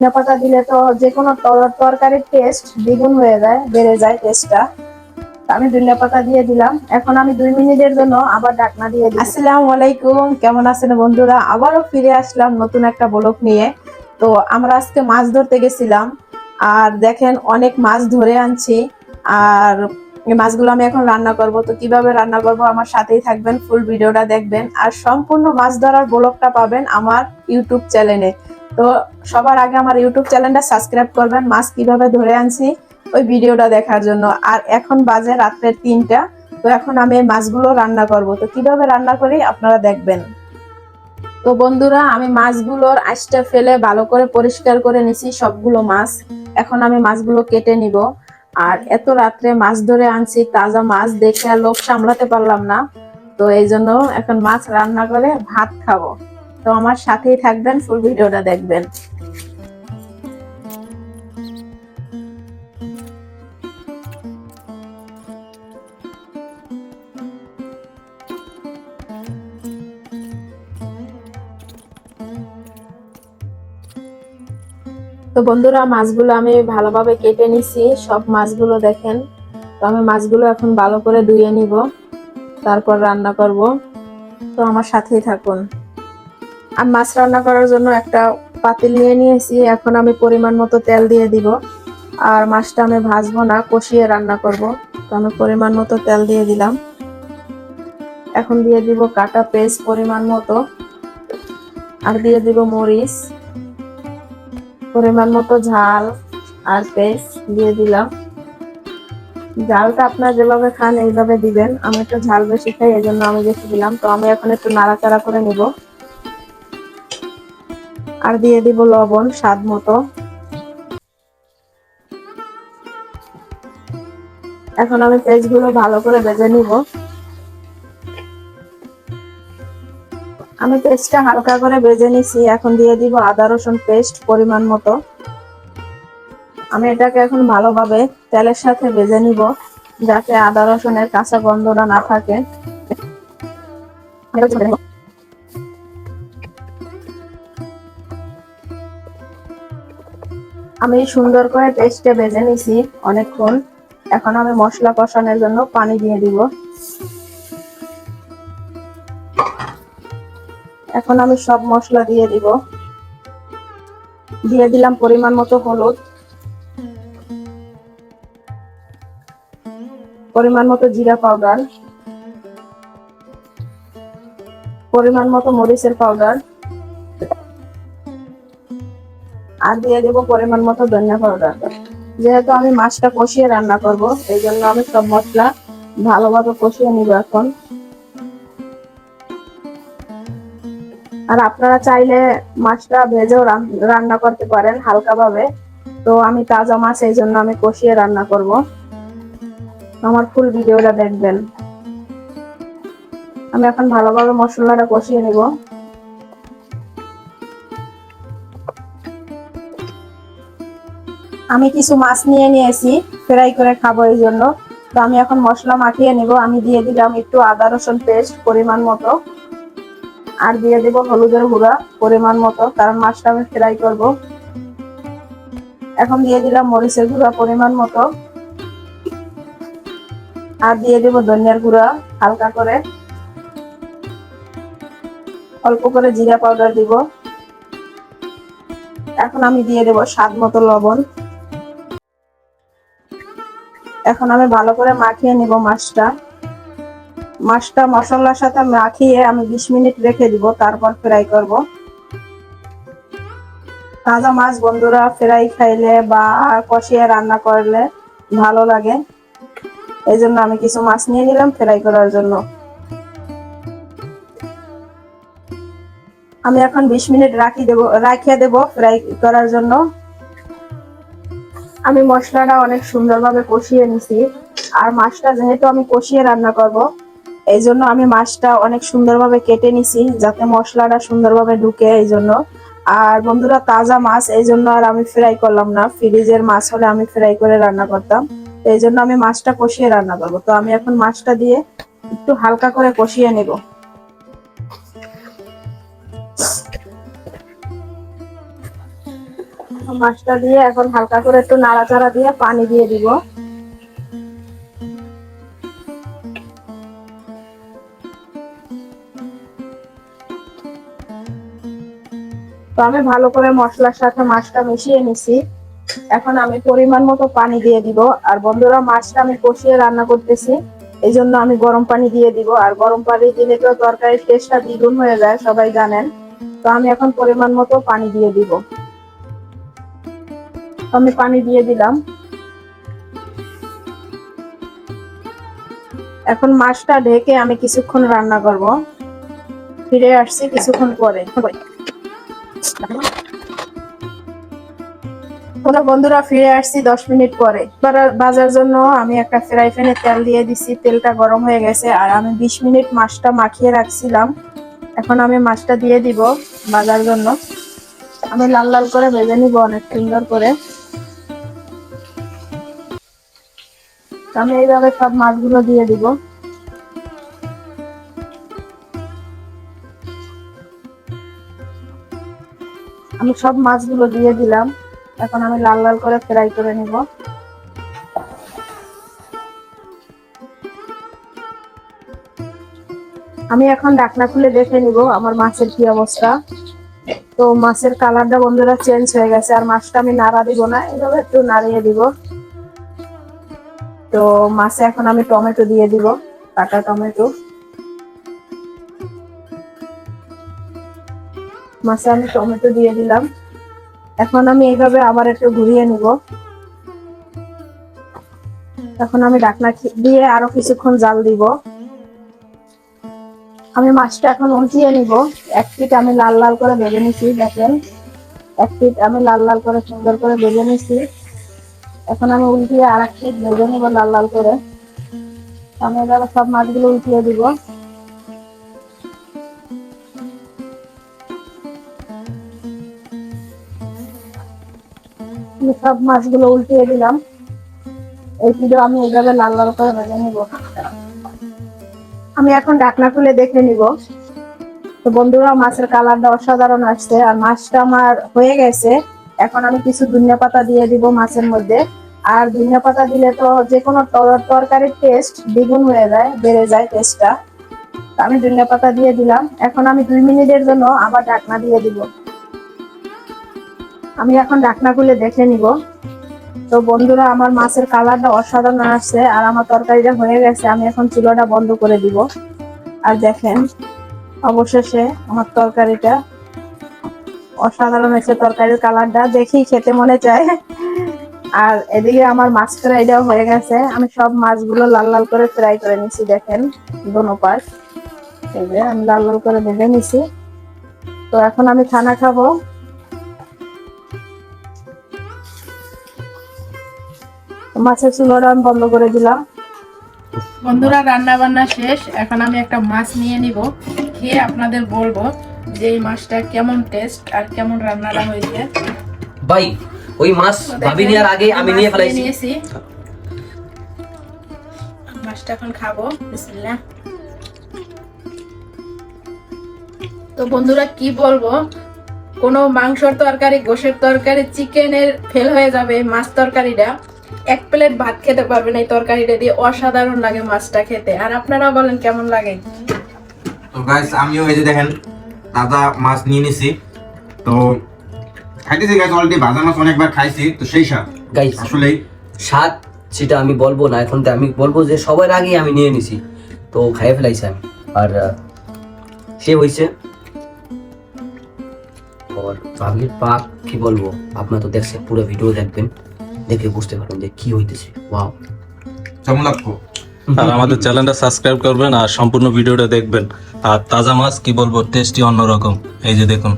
ধনিয়া পাতা দিলে তো যে কোনো তরকারির টেস্ট দ্বিগুণ হয়ে যায়, বেড়ে যায় টেস্টটা। আমি ধনিয়া পাতা দিয়ে দিলাম। এখন আমি 2 মিনিটের জন্য আবার ঢাকনা দিয়ে দিই। আসসালামু আলাইকুম, কেমন আছেন বন্ধুরা? আবারও ফিরে আসলাম নতুন একটা ব্লগ নিয়ে। তো আমরা আজকে মাছ ধরতে গেছিলাম, আর দেখেন অনেক মাছ ধরে আনছি। আর এই মাছগুলো আমি এখন রান্না করব। তো কিভাবে রান্না করব আমার সাথেই থাকবেন, ফুল ভিডিওটা দেখবেন। আর সম্পূর্ণ মাছ ধরার ব্লগটা পাবেন আমার ইউটিউব চ্যানেলে। তো সবার আগে আমার ইউটিউব চ্যানেলটা সাবস্ক্রাইব করবেন, মাছ কিভাবে ধরে আনছি ওই ভিডিওটা দেখার জন্য। আর এখন বাজে রাত্রের 3টা। তো এখন আমি এই মাছগুলো রান্না করব। তো কিভাবে রান্না করি আপনারা দেখবেন। তো বন্ধুরা, আমি মাছগুলোর আঁশটা ফেলে ভালো করে পরিষ্কার করে নিছি সবগুলো মাছ। এখন আমি মাছগুলো কেটে নিব। আর এত রাত্রে মাছ ধরে আনছি, তাজা মাছ দেখে আর লোভ সামলাতে পারলাম না। তো এই জন্য এখন মাছ রান্না করে ভাত খাবো। তো আমার সাথেই থাকবেন, ফুল ভিডিওটা দেখবেন। তো বন্ধুরা, মাছগুলো আমি ভালোভাবে কেটে নিছি, সব মাছগুলো দেখেন। তো আমি মাছগুলো এখন ভালো করে ধুয়ে নিব, তারপর রান্না করব। তো আমার সাথেই থাকুন। আমি মাছ রান্না করার জন্য একটা পাতিল নিয়ে নিয়েছি। এখন আমি পরিমাণ মতো তেল দিয়ে দিব। আর মাছটা আমি ভাজবো না, কষিয়ে রান্না করব। তো আমি পরিমাণ মতো তেল দিয়ে দিলাম। এখন দিয়ে দিব কাটা পেঁয়াজ পরিমাণ মতো, আর দিয়ে দিব মরিচ, পরিমাণ মতো ঝাল আর পেস্ট দিয়ে দিলাম। ঝালটা আপনারা যেভাবে খান এইভাবে দিবেন। আমি একটু ঝাল বেশি খাই, এই জন্য আমি বেশি দিলাম। তো আমি এখন একটু নাড়াচাড়া করে নিব। আর দিয়ে দিব লবণ স্বাদ মতো। এখন আমি পেঁয়াজগুলো ভালো করে ভেজে নিব। আমি পেস্টটা হালকা করে ভেজে নিছি। এখন দিয়ে দিব আদা রসুন পেস্ট পরিমাণ মতো। আমি এটাকে এখন ভালোভাবে তেলের সাথে ভেজে নিব, যাতে আদা রসুনের কাঁচা গন্ধটা না থাকে। আমি সুন্দর করে পেস্টে ভেজে নিছি অনেকক্ষণ। এখন আমি মশলা কষানোর জন্য পানি দিয়ে দিব। এখন আমি সব মশলা দিয়ে দিব। দিয়ে দিলাম পরিমাণ মতো হলুদ, পরিমাণ মতো জিরা পাউডার, পরিমাণ মতো মরিচের পাউডার, আর দিয়ে দেব পরিমাণ মতো ধনিয়া পাউডার। যেহেতু আমি মাছটা কষিয়ে রান্না করব, এই জন্য আমি সব মশলা ভালোভাবে কষিয়ে নিব এখন। আর আপনারা চাইলে মাছটা ভেজেও রান্না করতে পারেন হালকা ভাবে। তো আমি তাজা মাছ, এই জন্য আমি কষিয়ে রান্না করব। আমার ফুল ভিডিওটা দেখবেন। আমি এখন ভালোভাবে মশলাটা কষিয়ে নিব। আমি কিছু মাছ নিয়ে নিয়েছি ফ্রাই করে খাবো, এই জন্য। তো আমি এখন মশলা মাখিয়ে নিব। আমি দিয়ে দিলাম একটু আদা রসুন পেস্ট পরিমাণ মতো, আর দিয়ে দেব হলুদের গুঁড়া পরিমাণ মতো, কারণ মাছটা আমি ফ্রাই করব। এখন দিয়ে দিলাম মরিচের গুঁড়া পরিমাণ মতো, আর দিয়ে দেব ধনিয়ার গুঁড়া হালকা করে, অল্প করে জিরা পাউডার দিব। এখন আমি দিয়ে দেব স্বাদ মতো লবণ। এখন আমি ভালো করে মাখিয়ে নিব মাছটা। মাছটা মশলার সাথে মাখিয়ে আমি 20 মিনিট রেখে দিব, তারপর ফ্রাই করব। তাজা মাছ বন্ধুরা ফ্রাই খাইলে বা কষিয়ে রান্না করলে ভালো লাগে। এই জন্য আমি কিছু মাছ নিয়ে নিলাম ফ্রাই করার জন্য। আমি এখন 20 মিনিট রাখিয়ে দেব ফ্রাই করার জন্য। আমি মশলাটা অনেক সুন্দরভাবে কষিয়ে নিছি। আর মাছটা যেহেতু আমি কষিয়ে রান্না করব, এই জন্য আমি মাছটা অনেক সুন্দরভাবে কেটে নিছি, যাতে মশলাটা সুন্দরভাবে ঢুকে, এই জন্য। আর বন্ধুরা, তাজা মাছ, এই জন্য আর আমি ফ্রাই করলাম না। ফ্রিজের মাছ হলে আমি ফ্রাই করে রান্না করতাম। এই জন্য আমি মাছটা কষিয়ে রান্না করব। তো আমি এখন মাছটা দিয়ে একটু হালকা করে কষিয়ে নেব। এখন মাছটা দিয়ে এখন হালকা করে একটু নাড়াচাড়া দিয়ে পানি দিয়ে দিব। তো আমি ভালো করে মশলার সাথে মাছটা মিশিয়ে নিছি। এখন আমি পরিমাণ মতো পানি দিয়ে দিব। আর বন্ধুরা, মাছটা আমি কষিয়ে রান্না করতেছি, এই জন্য আমি গরম পানি দিয়ে দিব। আর গরম পানি দিলে তো তরকারির টেস্টটা দ্বিগুণ হয়ে যায়, সবাই জানেন। তো আমি এখন পরিমাণ মতো পানি দিয়ে দিব। আমি পানি দিয়ে দিলাম। এখন মাছটা ঢেকে আমি কিছুক্ষণ রান্না করব। ফিরে আসছি কিছুক্ষণ পরে। বন্ধুরা, ফিরে আসছি 10 মিনিট পরে। ভাজার জন্য আমি একটা ফ্রাই প্যানে তেল দিয়ে দিছি। তেলটা গরম হয়ে গেছে আর আমি 20 মিনিট মাছটা মাখিয়ে রাখছিলাম। এখন আমি মাছটা দিয়ে দিব ভাজার জন্য। আমি লাল লাল করে ভেজে নিব অনেক সুন্দর করে। আমি এইভাবে সব মাছগুলো দিয়ে দিব। আমি সব মাছগুলো দিয়ে দিলাম। এখন আমি লাল লাল করে ফ্রাই করে নিব। আমি এখন ঢাকনা খুলে দেখে নিব আমার মাছের কি অবস্থা। তো মাছের কালারটা বন্ধুরা চেঞ্জ হয়ে গেছে। আর মাছটা আমি নাড়া দিব না, এভাবে একটু নাড়িয়ে দিব। তো মাছে এখন আমি টমেটো দিয়ে দিব, কাটা টমেটো। মাছে আমি টমেটো দিয়ে দিলাম। এখন আমি এইভাবে আবার একটু ঘুরিয়ে নিব। এখন আমি ঢাকনা দিয়ে আরো কিছুক্ষণ জাল দিব। আমি মাছটা এখন উল্টিয়ে নিব। এক পিঠ আমি লাল লাল করে ভেজে নিছি, দেখেন। এক পিঠ আমি লাল লাল করে সুন্দর করে ভেজে নিছি। এখন আমি উল্টিয়ে আর এক পিঠ ভেজে নিব লাল লাল করে। আমি এবার সব মাছগুলো উল্টিয়ে দিব। সব মাছগুলো উল্টিয়ে দিলাম। এই পিঠও আমি এইভাবে লাল লাল করে ভেজে নিব। আমি এখন ঢাকনা খুলে দেখে নিব। তো বন্ধুরা, মাছের কালারটা অসাধারণ আসছে আর মাছটা আমার হয়ে গেছে। এখন আমি কিছু ধনিয়া পাতা দিয়ে দিব মাছের মধ্যে। আর ধনিয়া পাতা দিলে তো যে কোনো তরকারির টেস্ট দ্বিগুণ হয়ে যায়, বেড়ে যায় টেস্টটা। আমি ধনিয়া পাতা দিয়ে দিলাম। এখন আমি 2 মিনিটের জন্য আবার ঢাকনা দিয়ে দিব। আমি এখন ঢাকনা খুলে দেখে নিব। তো বন্ধুরা, আমার মাছের কালারটা অসাধারণ আসছে আর আমার তরকারিটা হয়ে গেছে। আমি এখন চুলাটা বন্ধ করে দিব। আর দেখেন, অবশেষে আমার তরকারিটা অসাধারণ হয়েছে। তরকারির কালারটা দেখেই খেতে মনে চায়। আর এদিকে আমার মাছ ফ্রাইটাও হয়ে গেছে। আমি সব মাছগুলো লাল লাল করে ফ্রাই করে নিছি, দেখেন দোনো পাশ। এই যে আমি লাল লাল করে ভেজে নিছি। তো এখন আমি খানা খাবো। মাছের চুলাটা আমি বন্ধ করে দিলাম। বন্ধুরা, রান্না বান্না শেষ। এখন আমি একটা মাছ নিয়ে নিব, খেয়ে আপনাদের বলবো যে এই মাছটা কেমন টেস্ট আর কেমন রান্নাটা হয়েছে। ভাই, ওই মাছ ভাবি নেওয়ার আগে আমি নিয়ে ফেলাইছি। মাছটা এখন খাবো, বিসমিল্লাহ। তো বন্ধুরা, কি বলবো, কোনো মাংসের তরকারি, গোশের তরকারি, চিকেনের ফেল হয়ে যাবে মাছ তরকারিটা। এক প্লেট ভাত খেতে পারবেন এই তরকারিটা দিয়ে। অসাধারণ লাগে মাছটা খেতে। আর আপনারা বলেন কেমন লাগে। তো গাইস, আমিও এই যে দেখেন তাজা মাছ নিয়ে নিছি। তো খাইতেছি গাইস, অলরেডি ভাজা মাছ অনেকবার খাইছি। তো সেই স্বাদ গাইস, আসলেই স্বাদ সেটা আমি বলবো না। এখন তো আমি বলবো যে সবার আগে আমি নিয়ে নিছি, তো খাইয়ে ফেলাইছি আমি। আর সে হয়েছে আর ভাবির পাক। কি বলবো, আপনারা তো দেখছেন, পুরো ভিডিও দেখবেন, দেখে বুঝতে পারবেন যে কি হইতেছে। ওয়াও, কেমন লাগতো। আর আমাদের চ্যানেলটা সাবস্ক্রাইব করবেন আর সম্পূর্ণ ভিডিওটা দেখবেন। আর তাজা মাছ কি বলবো, টেস্টি অন্যরকম। এই যে দেখুন।